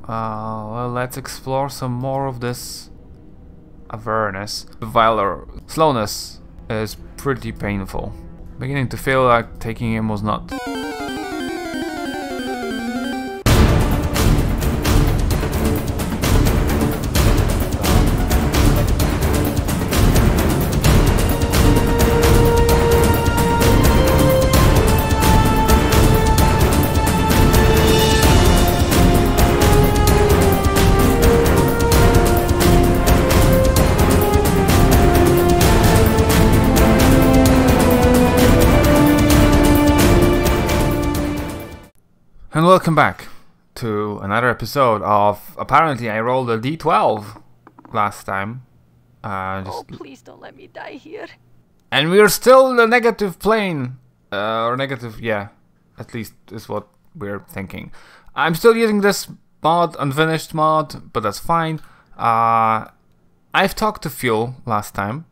Well, let's explore some more of this awareness. The Viler slowness is pretty painful. Beginning to feel like taking him was not. And welcome back to another episode of, apparently I rolled a d12 last time. Oh, please don't let me die here. And we're still in the negative plane. Or negative, yeah. At least is what we're thinking. I'm still using this mod, unfinished mod, but that's fine. I've talked to Fuel last time,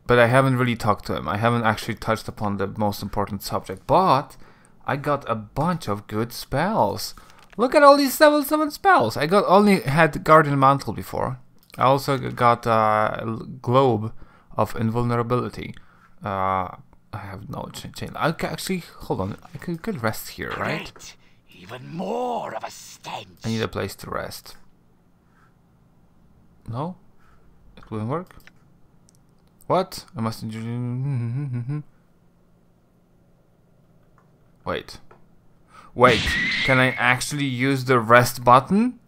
but I haven't really talked to him. I haven't actually touched upon the most important subject, but I got a bunch of good spells. Look at all these level 7 spells. I only had Guardian Mantle before. I also got a Globe of Invulnerability. I have no chain. Actually, hold on. I could rest here, right? Great. Even more of a stench. I need a place to rest. No? It wouldn't work? What? I must... Wait, can I actually use the rest button?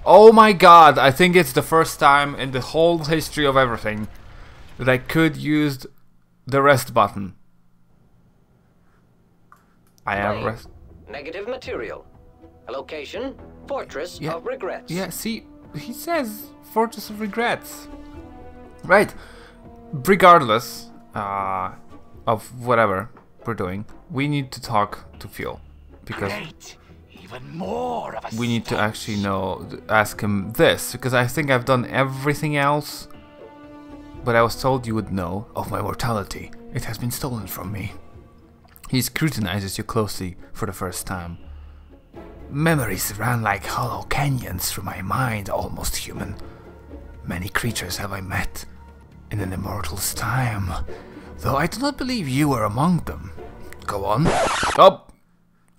Oh my god, I think it's the first time in the whole history of everything that I could use the rest button. I have rest. Negative material. A location, Fortress of Regrets. Yeah, see, he says Fortress of Regrets. Right. Regardless of whatever we're doing, we need to talk to Fuel because Great. Even more of a we need to stench. actually ask him this, because I think I've done everything else, but I was told you would know of my mortality. It has been stolen from me. He scrutinizes you closely for the first time. Memories ran like hollow canyons through my mind, almost human. Many creatures have I met in an immortal's time, though I do not believe you were among them. Go on. Oh!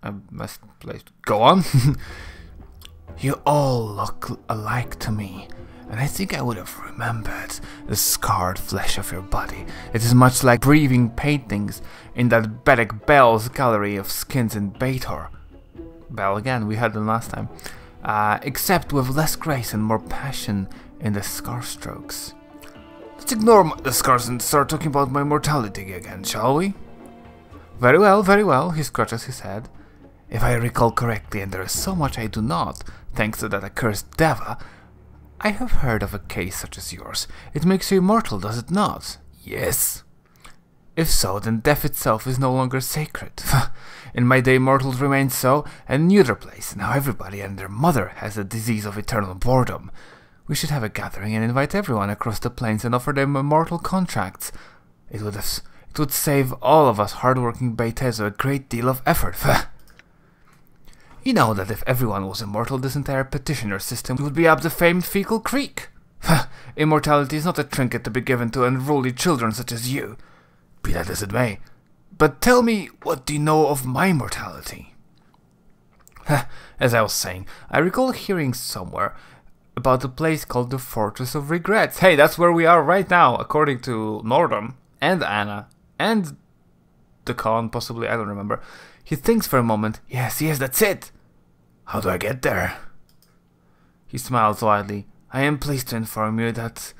I misplaced. Go on. You all look alike to me, and I think I would have remembered the scarred flesh of your body. It is much like breathing paintings in that Bedek Bell's gallery of skins in Baitor. Bell again, we had them last time. Except with less grace and more passion in the scar strokes. Let's ignore the scars and start talking about my mortality again, shall we? Very well, he scratches his head. If I recall correctly, and there is so much I do not, thanks to that accursed Deva, I have heard of a case such as yours. It makes you immortal, does it not? Yes. If so, then death itself is no longer sacred. In my day, mortals remained so, and knew their place. Now everybody and their mother has the disease of eternal boredom. We should have a gathering and invite everyone across the plains and offer them immortal contracts. It would save all of us hard-working Beitezo a great deal of effort. You know that if everyone was immortal, this entire petitioner system would be up the famed Fecal Creek. Immortality is not a trinket to be given to unruly children such as you. Be that as it may. But tell me, what do you know of my mortality? As I was saying, I recall hearing somewhere about a place called the Fortress of Regrets. Hey, that's where we are right now, according to Nordum and Anna and the Khan, possibly, I don't remember. He thinks for a moment. Yes, that's it. How do I get there? He smiles widely. I am pleased to inform you that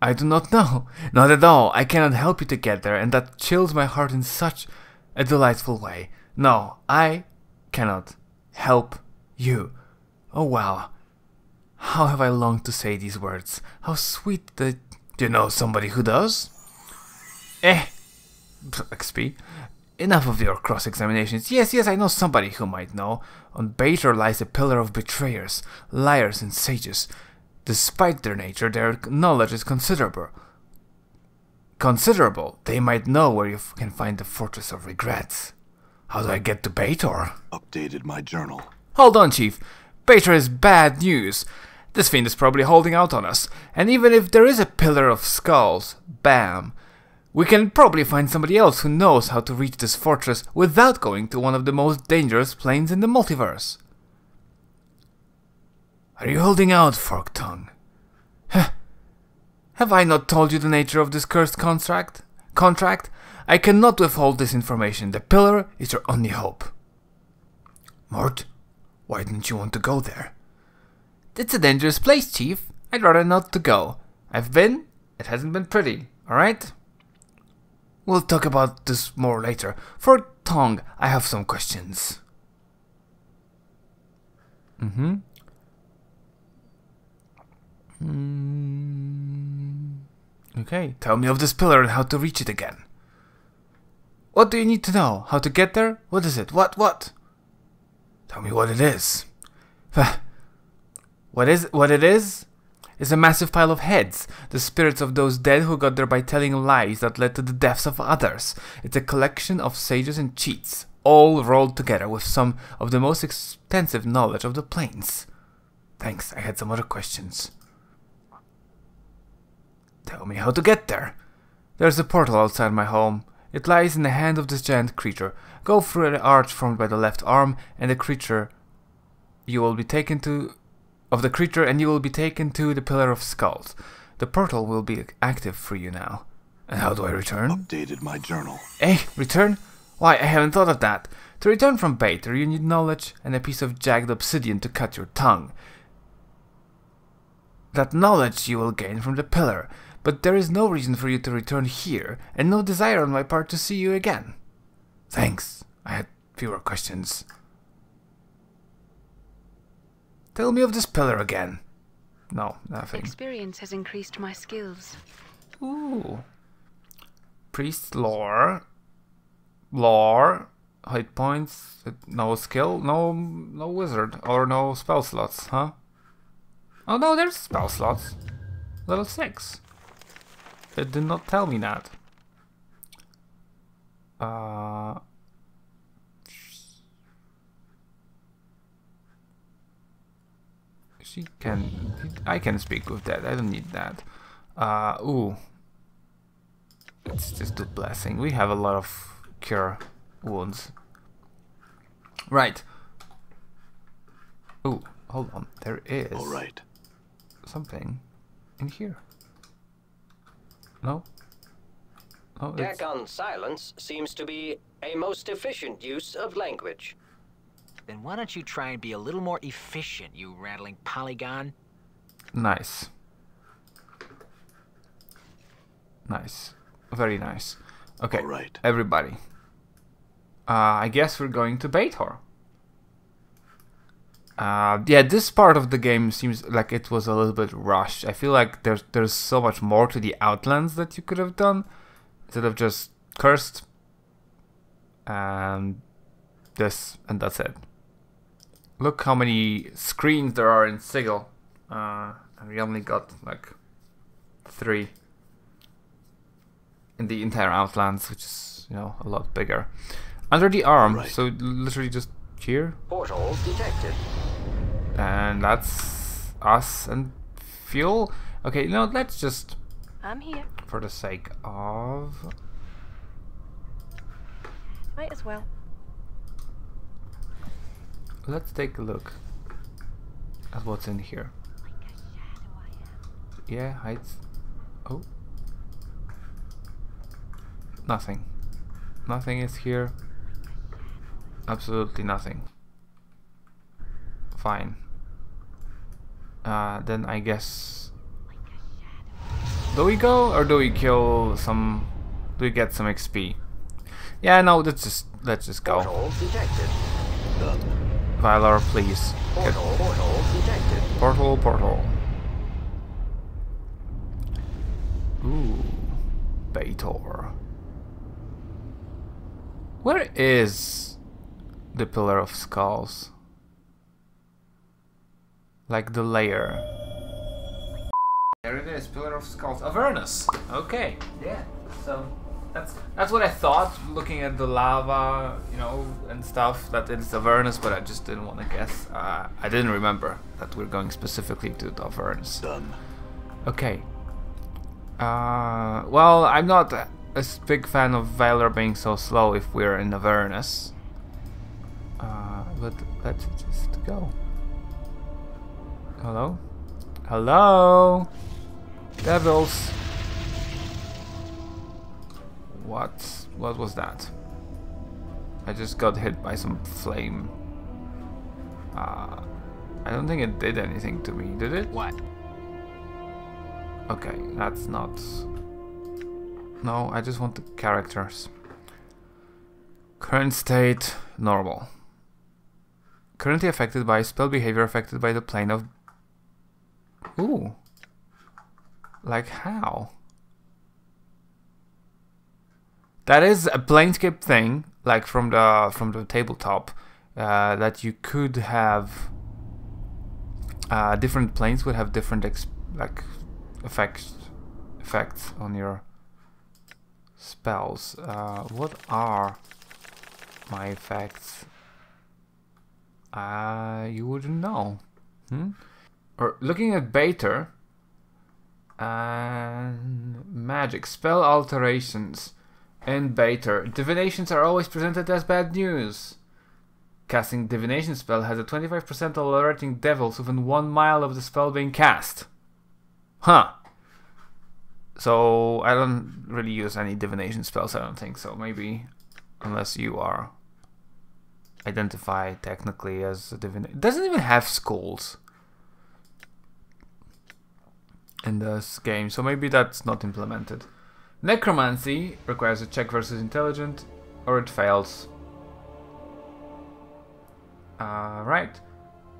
I do not know. Not at all. I cannot help you to get there, and that chills my heart in such a delightful way. No, I cannot help you. Oh wow. How have I longed to say these words. How sweet that... Do you know somebody who does? XP. Enough of your cross-examinations. Yes, I know somebody who might know. On Baitor lies a pillar of betrayers, liars and sages. Despite their nature, their knowledge is considerable. They might know where you can find the Fortress of Regrets. How do I get to Baitor? Updated my journal. Hold on, Chief. Bater is bad news. This fiend is probably holding out on us. And even if there is a pillar of skulls, bam, we can probably find somebody else who knows how to reach this fortress without going to one of the most dangerous planes in the multiverse. Are you holding out, Forked Tongue? Heh. Have I not told you the nature of this cursed contract? I cannot withhold this information. The pillar is your only hope. Mort, why didn't you want to go there? It's a dangerous place, Chief. I'd rather not to go. I've been. It hasn't been pretty, alright? We'll talk about this more later. Forked Tongue, I have some questions. Okay, tell me of this pillar and how to reach it again. What do you need to know? How to get there? What is it? What? Tell me what it is. What it is a massive pile of heads, the spirits of those dead who got there by telling lies that led to the deaths of others. It's a collection of sages and cheats, all rolled together with some of the most extensive knowledge of the planes. Thanks, I had some other questions. Tell me how to get there. There's a portal outside my home. It lies in the hand of this giant creature. Go through the arch formed by the left arm, and the creature you will be taken to the Pillar of Skulls. The portal will be active for you now. And how do I return? Updated my journal. Eh? Return? Why, I haven't thought of that. To return from Bater, you need knowledge and a piece of jagged obsidian to cut your tongue. That knowledge you will gain from the pillar, but there is no reason for you to return here, and no desire on my part to see you again. Thanks. I had fewer questions. Tell me of this pillar again. No, nothing. Experience has increased my skills. Ooh. Priest lore. Lore. Hit points. No skill. No wizard. Or no spell slots, huh? Oh no, there's spell slots. Level 6. It did not tell me that. I can speak with that. I don't need that. Ooh. Let's just do blessing. We have a lot of cure wounds. Right. Ooh, hold on. There is Alright. something in here. No? Oh, Deck on silence seems to be a most efficient use of language. Then why don't you try and be a little more efficient, you rattling polygon? Nice. Nice. Very nice. Okay, Alright. everybody. I guess we're going to Bator. Yeah, this part of the game seems like it was a little bit rushed. I feel like there's so much more to the Outlands that you could have done instead of just cursed and this, and that's it. Look how many screens there are in Sigil. And we only got like 3 in the entire Outlands, which is, you know, a lot bigger. Under the arm, Right. so literally just here. Portal detected. And that's us and fuel. Okay, you know, let's just, I'm here. for the sake of... Might as well. Let's take a look at what's in here. Yeah, heights. Oh. Nothing. Nothing is here. Absolutely nothing. Fine. Then I guess... Do we go or do we kill some... Do we get some XP? Yeah, no, let's just go. Portal detected. Done. Valor, please. Get Portal detected. portal. Ooh, Bator. Where is the Pillar of Skulls? Like the layer. There it is, Pillar of Skulls. Avernus. Okay. Yeah. So That's what I thought, looking at the lava, you know, and stuff, that it's Avernus, but I just didn't want to guess. I didn't remember that we're going specifically to the Avernus. Done. Okay. Well, I'm not a big fan of Valor being so slow if we're in Avernus. But let's just go. Hello? Hello? Devils! What was that? I just got hit by some flame. I don't think it did anything to me, did it? What? Okay, that's not... No, I just want the characters. Current state, normal. Currently affected by spell behavior affected by the plane of... Ooh. Like how? That is a Planescape thing, like from the tabletop, that you could have... different planes would have different effects on your spells. What are my effects? You wouldn't know. Or looking at Bater and magic spell alterations in Bater. Divinations are always presented as bad news. Casting divination spell has a 25% alerting devils within 1 mile of the spell being cast. Huh. So I don't really use any divination spells, I don't think so. Maybe, unless you are identified technically as a divinator. It doesn't even have skulls in this game, so maybe that's not implemented. Necromancy requires a check versus intelligent, or it fails. Right.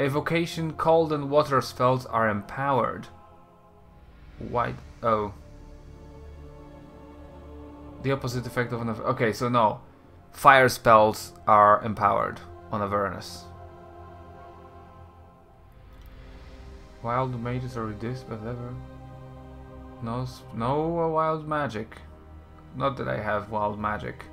Evocation, cold and water spells are empowered. Why? Oh. The opposite effect of an... Okay, so no. Fire spells are empowered on Avernus. Wild mages are reduced by level. No wild magic. Not that I have wild magic.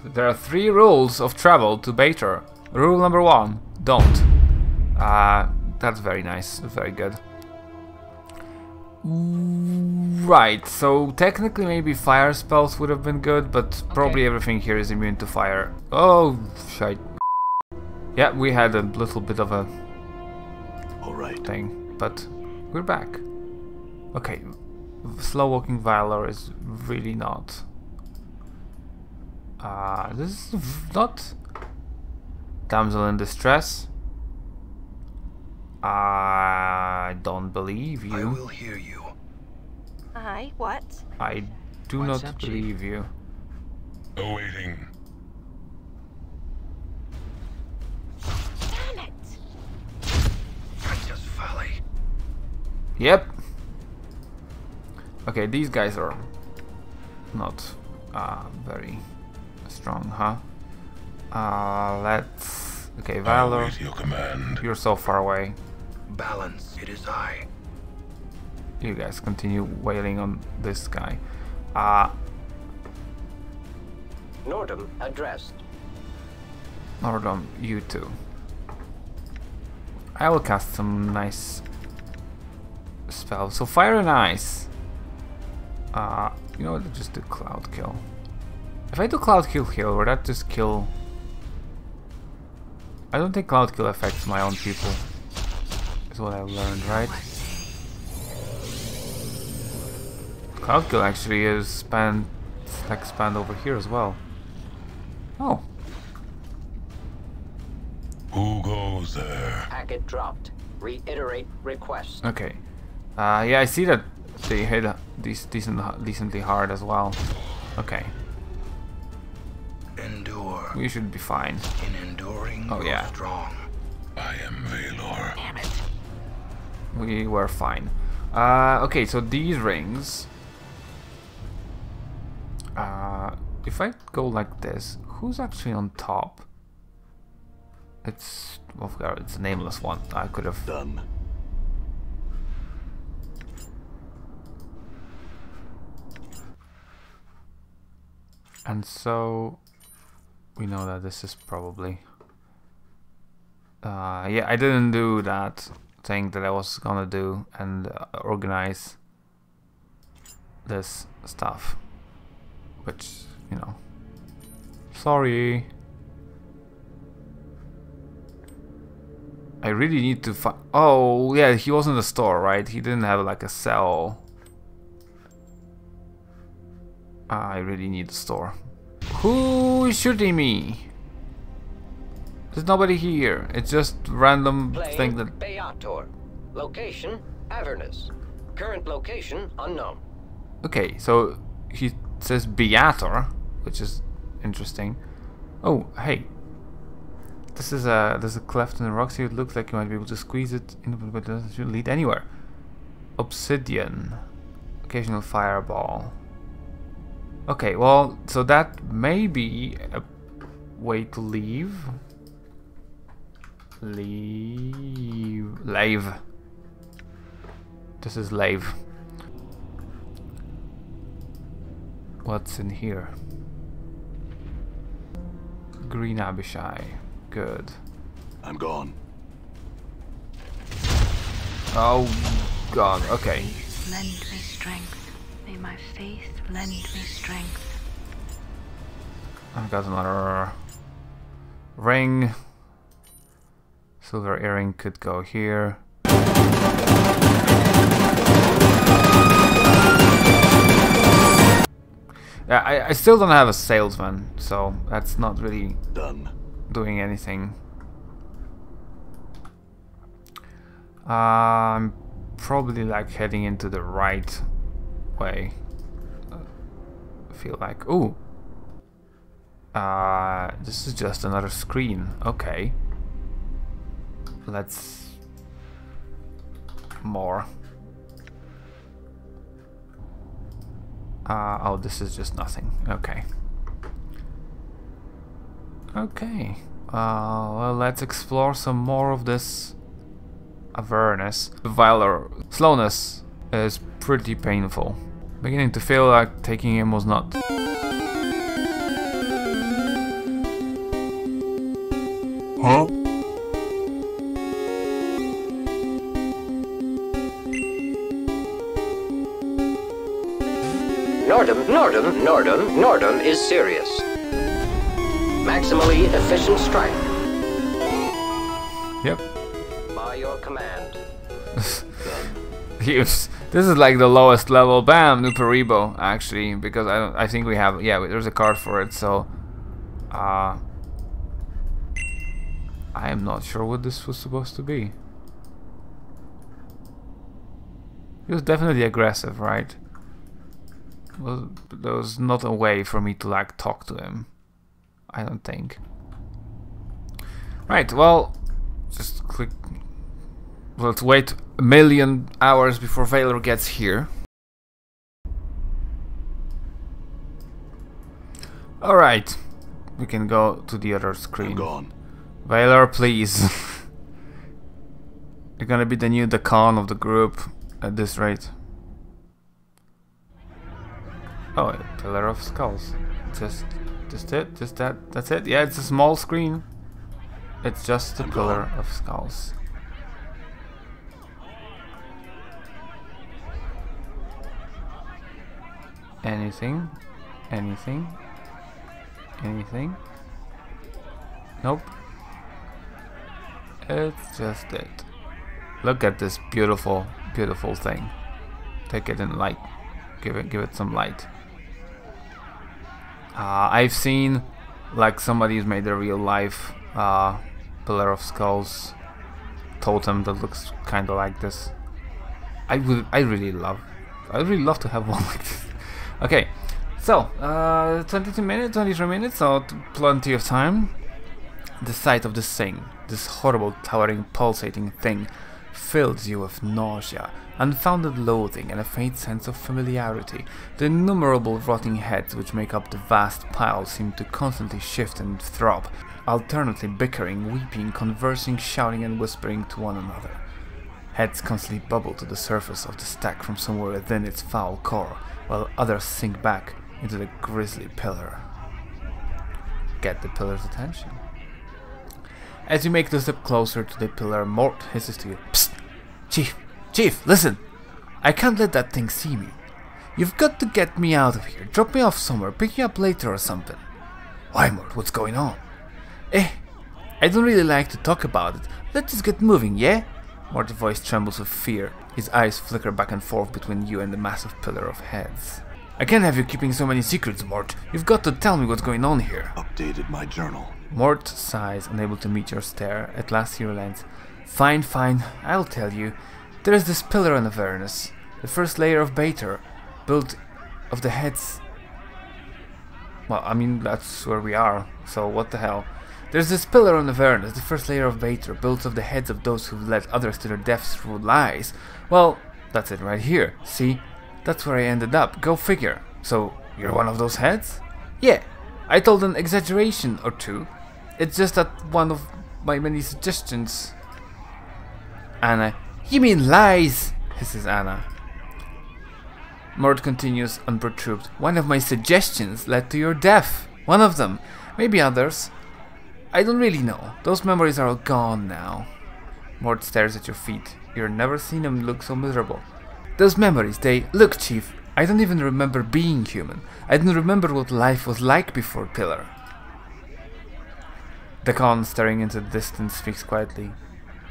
There are 3 rules of travel to Bater. Rule number 1, don't. That's very nice, very good. Right, so technically maybe fire spells would have been good, but probably everything here is immune to fire. Oh, shite. Yeah, we had a little bit of a thing, but we're back. Okay, slow walking Valor is really not... this is not... Damsel in distress. I don't believe you. I will hear you. Aye, what? I do What's not up, Chief? believe you. Awaiting. Damn it! Righteous folly. Yep. Okay, these guys are not very strong, huh? Let's... Okay, Valor, Await your command. you're so far away. Balance, it is I. You guys continue wailing on this guy. Nordum addressed. Nordum, you too. I will cast some nice spells. So fire and ice. You know what? Just do cloud kill. If I do cloud kill here, would that just kill? I don't think cloud kill affects my own people. Is what I've learned, right? Cloud kill actually is expand over here as well. Oh. Who goes there? Packet dropped. Reiterate request. Okay. Yeah, I see that they hit decently hard as well. Okay. Endure. We should be fine. In enduring, Oh, grow yeah. strong. I am Valor. Damn it. We were fine. Okay, so these rings. If I go like this, who's actually on top? It's it's a nameless one. I could have. Done. And so we know that this is probably yeah, I didn't do that thing that I was gonna do and organize this stuff, which, you know, sorry. I really need to find. Oh yeah, he was in the store, right? He didn't have like a cell. I really need the store. Who is shooting me? There's nobody here. It's just random thing that. Athar. Location Avernus. Current location unknown. Okay, so he says Beator, which is interesting. Oh, hey. There's a cleft in the rocks here. It looks like you might be able to squeeze it in, but it doesn't lead anywhere. Obsidian. Occasional fireball. Okay, well, so that may be a way to leave. Lave. This is Lave. What's in here? Green Abishai. Good. I'm gone. Oh god, okay. Lend me strength. May my faith lend me strength. I've got another ring. Silver earring could go here. Yeah, I still don't have a salesman, so that's not really Done. doing anything. I'm probably like heading into the right way. I feel like, ooh, this is just another screen. Okay, let's more. Oh, this is just nothing. Okay. Okay. Well, let's explore some more of this Avernus. The Viler slowness is pretty painful. Beginning to feel like taking him was not. Huh? Nordum is serious. Maximally efficient strike. Yep. By your command. This is like the lowest level. Bam, new Paribo, actually, because I think we have, yeah, there's a card for it, so I am not sure what this was supposed to be. He was definitely aggressive, right? Well, there was not a way for me to like talk to him, I don't think. Right, well, just click. Let's wait a million hours before Valor gets here. Alright, we can go to the other screen. I'm gone. Valor, please. You're gonna be the new Dakan of the group at this rate. Oh, Pillar of Skulls. Just it? Just that? That's it? Yeah, it's a small screen. It's just the Pillar of Skulls. Anything? Anything? Anything? Nope. It's just it. Look at this beautiful, beautiful thing. Take it in light. Give it some light. I've seen like somebody's made a real life Pillar of Skulls totem that looks kind of like this. I'd really love to have one like this. Okay, so 22 minutes, 23 minutes, so plenty of time. The sight of this thing, this horrible, towering, pulsating thing, fills you with nausea, unfounded loathing, and a faint sense of familiarity. The innumerable rotting heads which make up the vast pile seem to constantly shift and throb, alternately bickering, weeping, conversing, shouting, and whispering to one another. Heads constantly bubble to the surface of the stack from somewhere within its foul core, while others sink back into the grisly pillar. get the pillar's attention. As you make the step closer to the pillar, Mort hisses to you. Psst! Chief, listen! I can't let that thing see me. You've got to get me out of here. Drop me off somewhere, pick me up later or something. Why, Mort? What's going on? I don't really like to talk about it. Let's just get moving, yeah? Mort's voice trembles with fear. His eyes flicker back and forth between you and the massive pillar of heads. I can't have you keeping so many secrets, Mort. You've got to tell me what's going on here. Updated my journal. Mort sighs, unable to meet your stare. At last he relents. Fine, I'll tell you. There is this pillar in Avernus, the first layer of Bater, built of the heads. Well, I mean, that's where we are, so what the hell. There's this pillar on Avernus, the first layer of Bater, built of the heads of those who've led others to their deaths through lies. Well, that's it right here, see? That's where I ended up, go figure. So, you're one of those heads? Yeah, I told an exaggeration or two. It's just that one of my many suggestions. Anna. You mean lies, hisses Anna. Mort continues unperturbed. One of my suggestions led to your death. One of them. Maybe others. I don't really know. Those memories are all gone now. Mort stares at your feet. You've never seen him look so miserable. Those memories, they... Look, Chief, I don't even remember being human. I don't remember what life was like before Pillar. The Khan, staring into the distance, speaks quietly.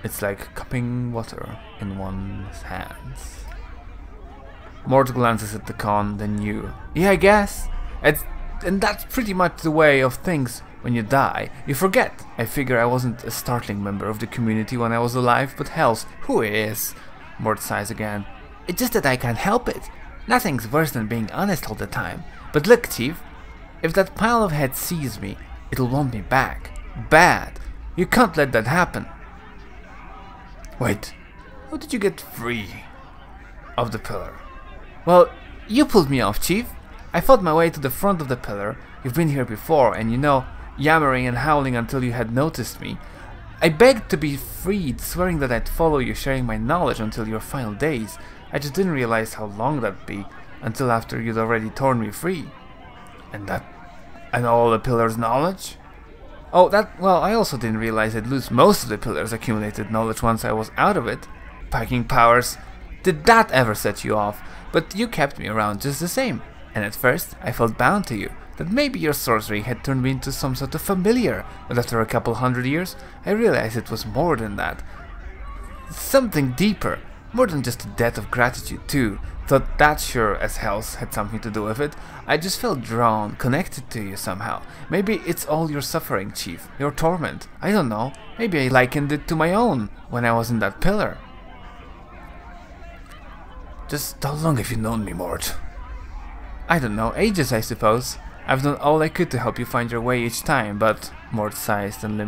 It's like cupping water in one's hands. Mort glances at the Khan, then you. Yeah, I guess. And that's pretty much the way of things when you die. You forget. I figure I wasn't a startling member of the community when I was alive, but hells, who is? Mort sighs again. It's just that I can't help it. Nothing's worse than being honest all the time. But look, Chief, if that pile of heads sees me, it'll want me back. Bad. You can't let that happen. Wait, how did you get free of the pillar? Well, you pulled me off, Chief. I fought my way to the front of the pillar. You've been here before, and you know, yammering and howling until you had noticed me. I begged to be freed, swearing that I'd follow you, sharing my knowledge until your final days. I just didn't realize how long that'd be, until after you'd already torn me free. And all the pillar's knowledge? Oh, well, I also didn't realize I'd lose most of the pillar's accumulated knowledge once I was out of it. Packing powers. Did that ever set you off? But you kept me around just the same. And at first, I felt bound to you, that maybe your sorcery had turned me into some sort of familiar, but after a couple 100 years, I realized it was more than that. Something deeper, more than just a debt of gratitude too. Thought that sure as hell had something to do with it. I just felt drawn, connected to you somehow. Maybe it's all your suffering, Chief, your torment. I don't know, maybe I likened it to my own, when I was in that pillar. Just how long have you known me, Mort? I don't know, ages I suppose. I've done all I could to help you find your way each time, but... Mort sighs, then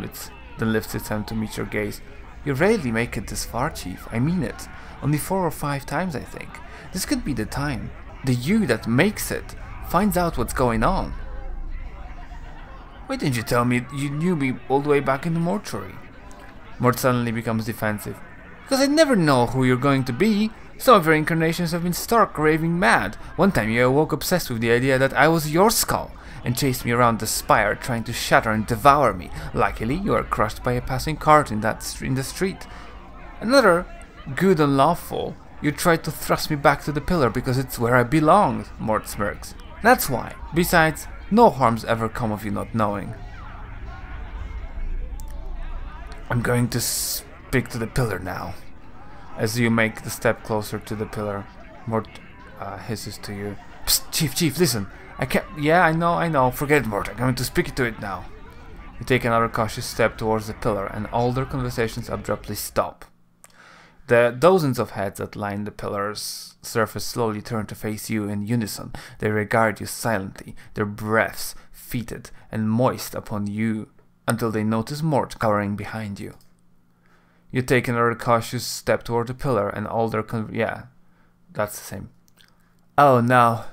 lifts its hand to meet your gaze. You rarely make it this far, Chief, I mean it. Only 4 or 5 times, I think. This could be the time. The you that makes it finds out what's going on. Why didn't you tell me you knew me all the way back in the mortuary? Mort suddenly becomes defensive. Because I never know who you're going to be. Some of your incarnations have been stark raving mad. One time you awoke obsessed with the idea that I was your skull and chased me around the spire trying to shatter and devour me. Luckily, you were crushed by a passing cart in the street. Another, good and lawful, you tried to thrust me back to the pillar because it's where I belonged, Mort smirks. That's why. Besides, no harm's ever come of you not knowing. I'm going to speak to the pillar now. As you make the step closer to the pillar, Mort hisses to you. Psst, Chief, listen. I can't... Yeah, I know. Forget it, Mort. I'm going to speak to it now. You take another cautious step towards the pillar, and all their conversations abruptly stop. The dozens of heads that line the pillar's surface slowly turn to face you in unison. They regard you silently, their breaths fetid and moist upon you, until they notice Mort cowering behind you. You take another cautious step toward the pillar, and all their yeah, that's the same. Oh no.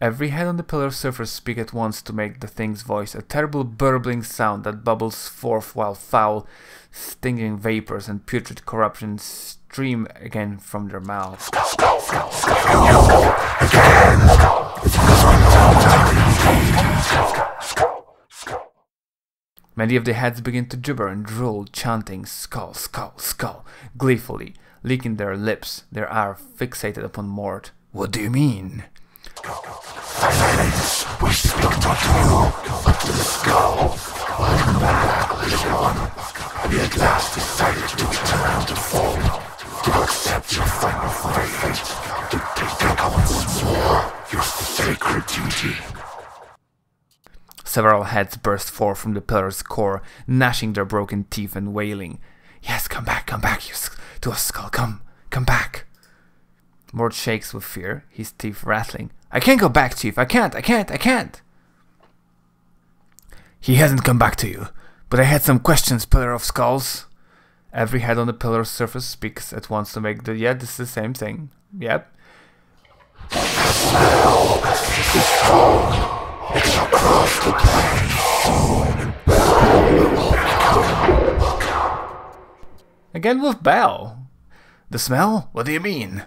Every head on the pillar's surface speak at once to make the thing's voice a terrible burbling sound that bubbles forth while foul, stinging vapors and putrid corruption stream again from their mouths. Many of the heads begin to gibber and drool, chanting skull, skull, skull, gleefully, licking their lips, their eye fixated upon Mort. What do you mean? Silence! We speak not to you, but to the skull. Welcome back, little one. We at last decided to return to fold, to accept your final fate, to take up once more your sacred duty. Several heads burst forth from the pillar's core, gnashing their broken teeth and wailing. Yes, come back, you to us, skull, come back. Mort shakes with fear, his teeth rattling. I can't go back, Chief, I can't. He hasn't come back to you, but I had some questions, Pillar of Skulls. Every head on the pillar's surface speaks at once to make the... Yeah, this is the same thing. Yep. The smell is strong. It's across the plains. Again with Bell. The smell? What do you mean?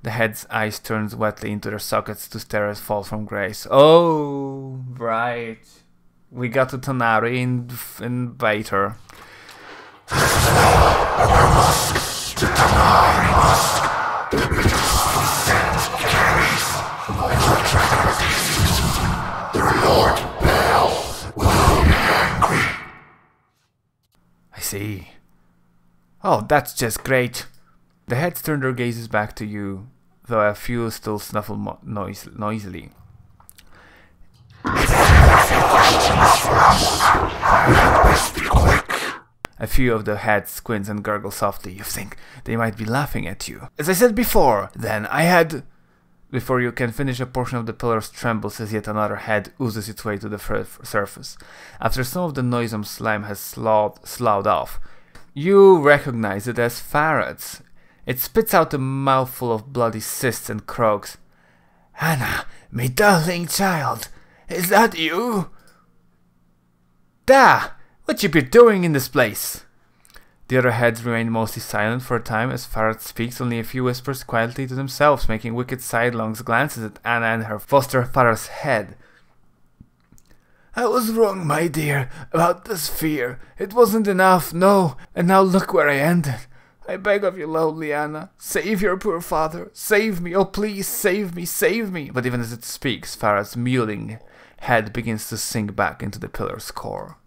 The head's eyes turn wetly into their sockets to stare at fall from grace. Oh, right. We got to Tanari in Bater. The Tanari musk. The bitter scent carries. Their Lord Bell will be angry. I see. Oh, that's just great. The heads turn their gazes back to you, though a few still snuffle noisily. A few of the heads squint and gurgle softly. You think they might be laughing at you. As I said before, then, I had... Before you can finish, a portion of the pillars trembles as yet another head oozes its way to the surface. After some of the noisome slime has sloughed off, you recognize it as Farrod's. It spits out a mouthful of bloody cysts and croaks. Anna, me darling child, is that you? Da! What you be doing in this place? The other heads remain mostly silent for a time as Farrod speaks, only a few whispers quietly to themselves, making wicked sidelong glances at Anna and her foster father's head. I was wrong, my dear, about the sphere. It wasn't enough, no, and now look where I ended. I beg of you, lovely Anna, save your poor father, save me, oh please, save me, save me. But even as it speaks, Farrod's mewling head begins to sink back into the pillar's core.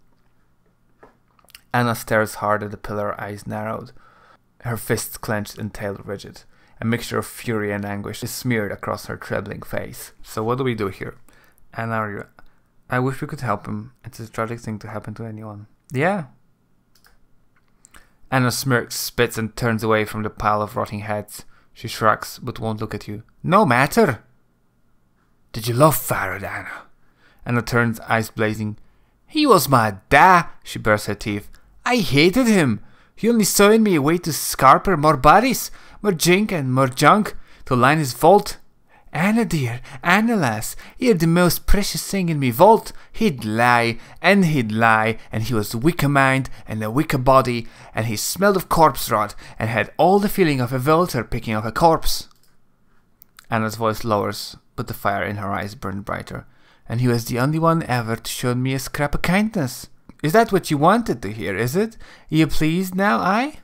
Anna stares hard at the pillar, eyes narrowed, her fists clenched and tail rigid. A mixture of fury and anguish is smeared across her trembling face. So what do we do here? Anna, I wish we could help him. It's a tragic thing to happen to anyone. Yeah. Anna smirks, spits, and turns away from the pile of rotting heads. She shrugs, but won't look at you. No matter! Did you love Farrod, Anna? Anna turns, eyes blazing. He was my da! She bursts her teeth. I hated him! He only sewing me away to scarper more bodies, more jink and more junk, to line his vault. Anna dear, Anna lass, you're the most precious thing in me vault. He'd lie, and he was wicker mind and a wicker body, and he smelled of corpse rot, and had all the feeling of a vulture picking up a corpse. Anna's voice lowers, but the fire in her eyes burned brighter. And he was the only one ever to show me a scrap of kindness. Is that what you wanted to hear, is it? You pleased now, I?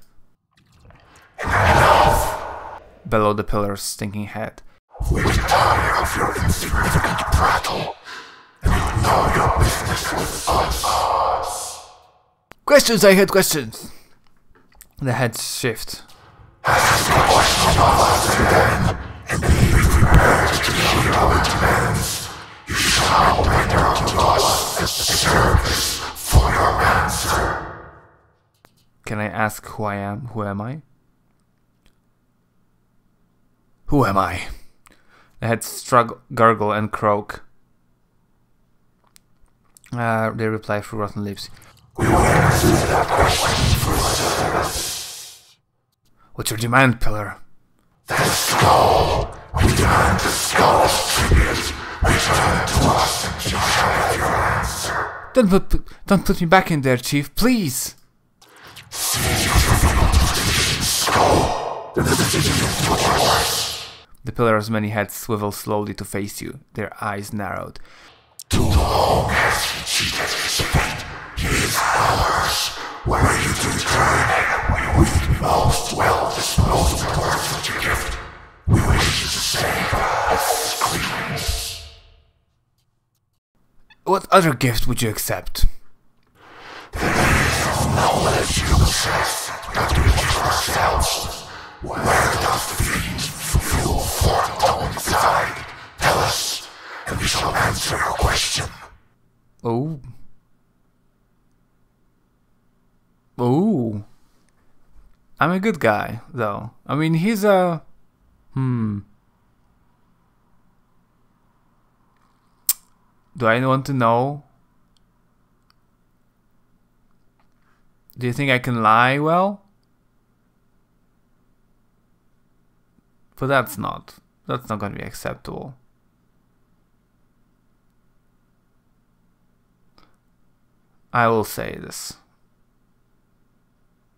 Enough! Bellowed the pillar's stinking head. We tire of your insignificant prattle, and you know your business with us. Questions, I had questions. The heads shift. Ask a question of us again, and be prepared to hear our demands. You shall render to us a service for your answer. Can I ask who I am? Who am I? Who am I? The heads gurgle and croak. They reply through rotten lips. We will answer that question for service. What's your demand, Pillar? The skull. We demand the skull's tribute. Return to us and you shall have your answer. Don't put me back in there, Chief, please. Seize your skull. The decision is yours. The pillar's many heads swivel slowly to face you, their eyes narrowed. Too long has he cheated his fate. These hours, where you determine we weak most well dispose of the words that you gift. We wish you to save us, screams. What other gift would you accept? There is knowledge you possess that we give ourselves. Where does the fiend fuel foretold reside? Tell us, and we shall answer your question. Oh. Oh. I'm a good guy, though. I mean, he's a... Do I want to know? Do you think I can lie well? But that's not going to be acceptable. I will say this.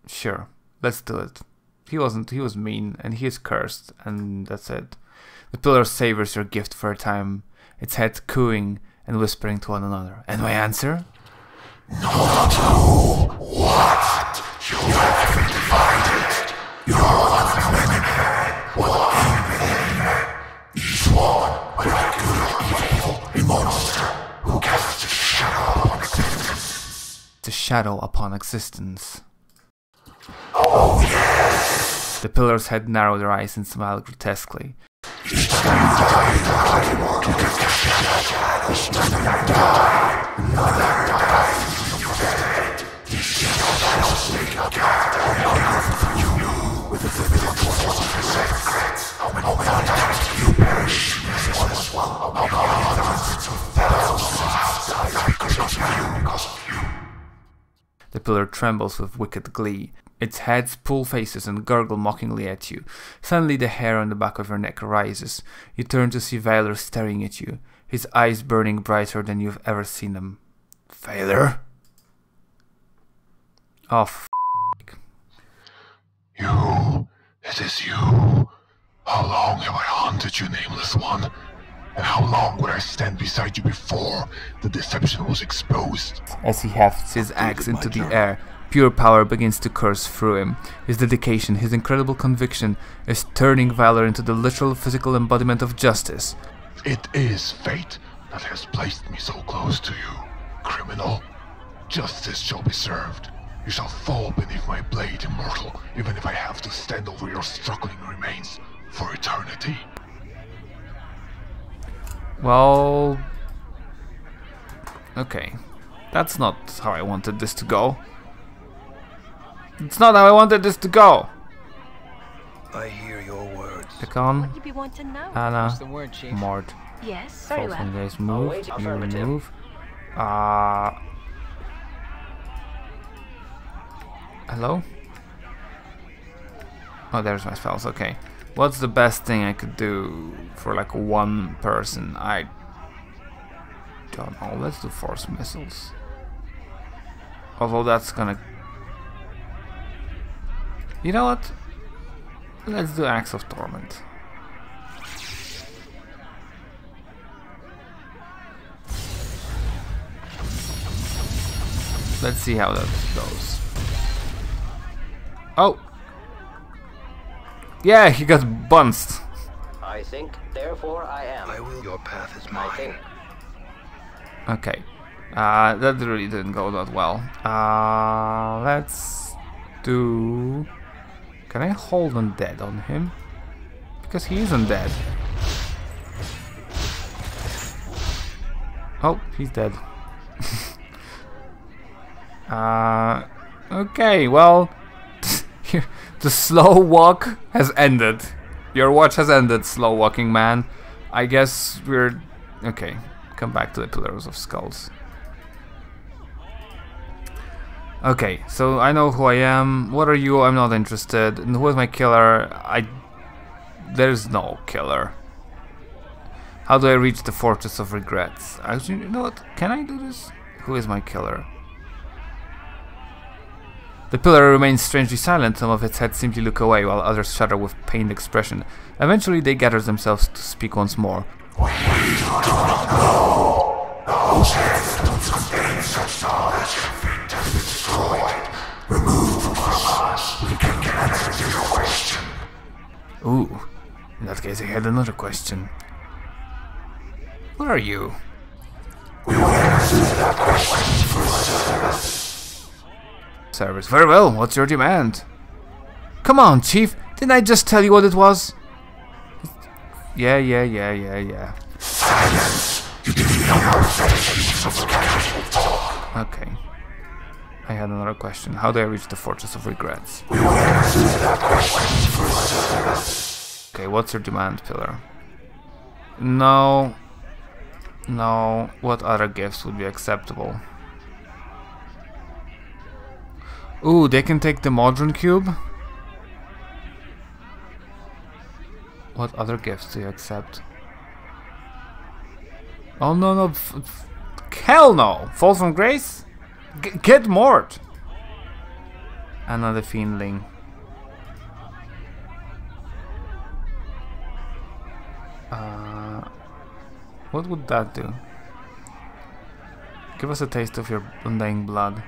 Sure, let's do it. He was mean, and he is cursed, and that's it. The pillar savors your gift for a time, its head cooing and whispering to one another. And my answer? Not who, what, you have been divided. You're one women, one aim. Each one, whether good or evil, a monster who casts a shadow upon existence. The shadow upon existence. Oh yes! The pillar's head narrowed their eyes and smiled grotesquely. Each time you die, immortal can cast shadows. Die, another dies in your bed. These shadows make a gather for you with the vivid force of your secrets. How many times you perish as one among hundreds of thousands die because of you. The pillar trembles with wicked glee. Its heads pull faces and gurgle mockingly at you. Suddenly the hair on the back of your neck rises. You turn to see Valor staring at you, his eyes burning brighter than you've ever seen them. Valor? Oh, f***. You, it is you. How long have I haunted you, nameless one? And how long would I stand beside you before the deception was exposed? As he hefts his axe into the air, pure power begins to course through him. His dedication, his incredible conviction, is turning Valor into the literal physical embodiment of justice. It is fate that has placed me so close to you, criminal. Justice shall be served. You shall fall beneath my blade, immortal, even if I have to stand over your struggling remains for eternity. Well... okay. That's not how I wanted this to go. It's not how I wanted this to go! I hear your words. Pick on. What you be want to know? Anna. What's the word, Chief? Mort. Yes, Very False well. engaged move. wait. You Affirmative. move. Hello? Oh, there's my spells, okay. What's the best thing I could do for like one person? I don't know. Let's do force missiles. Although that's gonna... You know what? Let's do Axe of Torment. Let's see how that goes. Oh! Yeah, he got bounced. I think, therefore I am. I will. Your path is I mine. think. Okay. That really didn't go that well. Let's do... Can I hold undead on him? Because he is undead. Oh, he's dead. Okay, well... The slow walk has ended. Your watch has ended, slow walking man. I guess we're... Okay, come back to the Pillars of Skulls. Okay, so I know who I am. What are you? I'm not interested. And who is my killer? There's no killer. How do I reach the Fortress of Regrets? Actually, you know what? Can I do this? Who is my killer? The pillar remains strangely silent. Some of its heads simply look away, while others shudder with pained expression. Eventually, they gather themselves to speak once more. We do not know. The Those heads that don't contain such knowledge have been destroyed. Remove them from us. We can get answer to your question. Ooh, in that case I had another question. What are you? We will answer that question for service. Service. Very well, what's your demand? Come on, Chief, didn't I just tell you what it was? Yeah. Silence! You defeat our face of casual talk. Okay. I had another question. How do I reach the Fortress of Regrets? We will answer that question for service. Okay, what's your demand, Pillar? No. What other gifts would be acceptable? Ooh, they can take the Modron Cube? What other gifts do you accept? Oh no, hell no! Fall from Grace? Get Mort! Another Fiendling. What would that do? Give us a taste of your undying blood.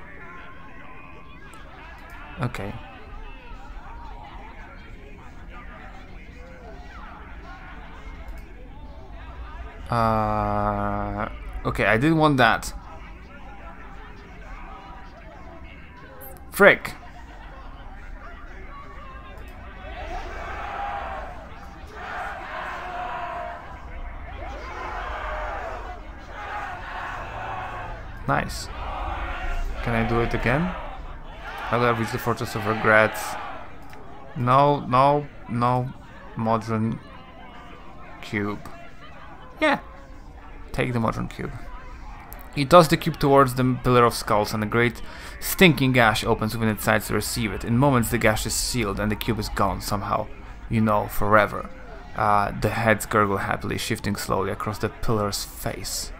Okay. Okay, I didn't want that. Frick. Nice. Can I do it again? How do I reach the Fortress of Regrets? No. Modron Cube. Yeah. Take the Modron Cube. He tosses the cube towards the Pillar of Skulls, and a great stinking gash opens within its sides to receive it. In moments the gash is sealed and the cube is gone somehow. You know, forever. The heads gurgle happily, shifting slowly across the Pillar's face.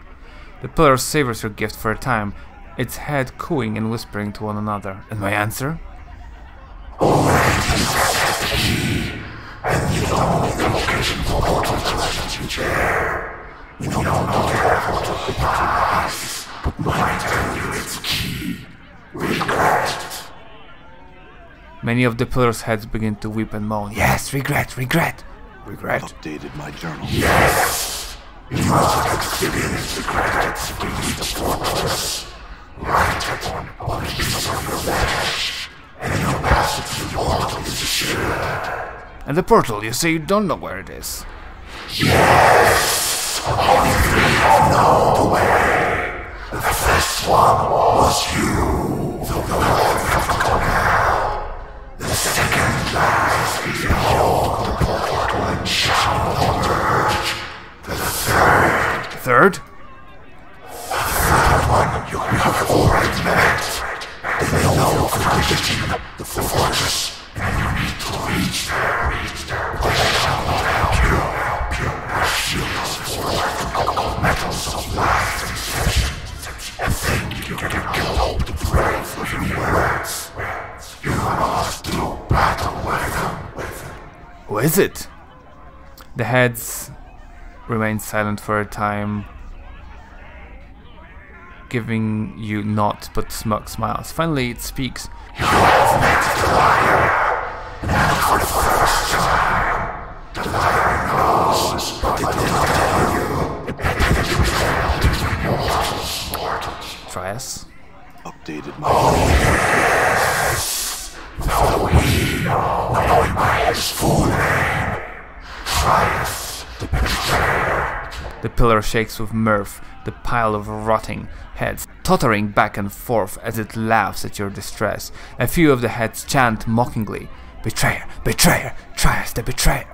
The Pillar savors your gift for a time, its head cooing and whispering to one another. And my answer? Already possess the key, and you know the location for portal to let you share. We don't know the portal to paradise, but might tell you its key. Regret. Many of the Pillar's heads begin to weep and moan. Yes, regret. Updated my journal. Yes. You must have experienced regret to leave the fortress. Write it on a piece of your flesh, and you'll pass it through the portal is assured. And the portal, you say you don't know where it is? Yes! Only three have known the way. The first one was you, the Lord of the Canal. The second lies beyond the portal and shall emerge. The third? The third one you have already met. They know of the fortress, and you need to reach there. But they cannot help you. Their shields for metals of life and deception. And think you can hope to pray for your words. You must do battle with them. Who is it? The heads remain silent for a time, giving you naught but smug smiles. Finally it speaks. You have met the liar, and for the first time, the liar knows, but did not tell you, that you failed mortals. Trias? Updated my Yes, though he, knowing by his full name, Trias. The Pillar shakes with mirth, the pile of rotting heads tottering back and forth as it laughs at your distress. A few of the heads chant mockingly, "Betrayer! Betrayer! Trias the betrayer!"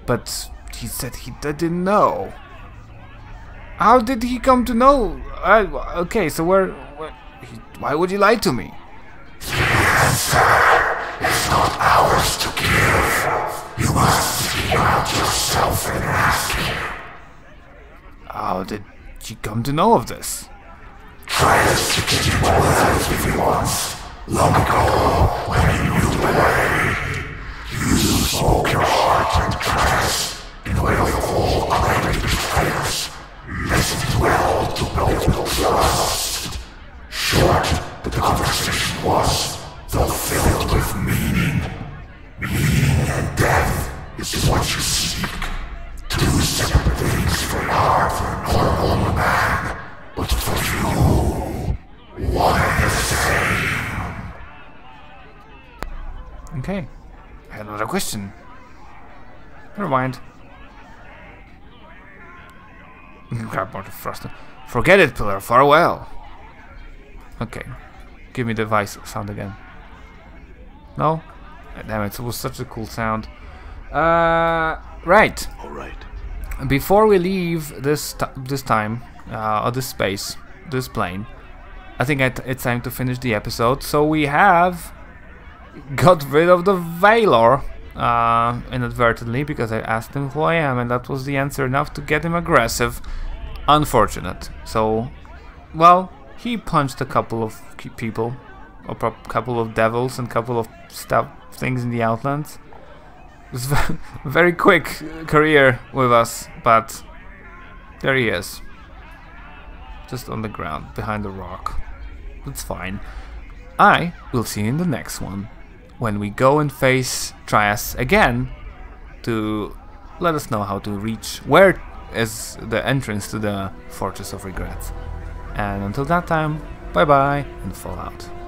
But he said he didn't know. How did he come to know? Okay, so why would he lie to me? The answer is not ours to give. You must figure out yourself and ask him. How did he come to know of this? Trias to get you alive if he wants. Long ago, when he knew the way, you spoke your heart and Trias in the way of all great betrayers. Listen well to Okay. I had another question. Never mind. Grab more frost. Forget it, Pillar. Farewell. Okay. Give me the vice sound again. No? Damn it, it was such a cool sound. Right. All right. Before we leave this time, or this space, this plane, I think it's time to finish the episode. So we have got rid of the Valor inadvertently, because I asked him who I am, and that was the answer enough to get him aggressive. Unfortunate. So, well, he punched a couple of people, a couple of devils, and a couple of things in the Outlands. It was a very quick career with us, but there he is. Just on the ground, behind the rock. That's fine. I will see you in the next one, when we go and face Trias again, to let us know how to reach where is the entrance to the Fortress of Regrets. And until that time, bye bye and Fallout.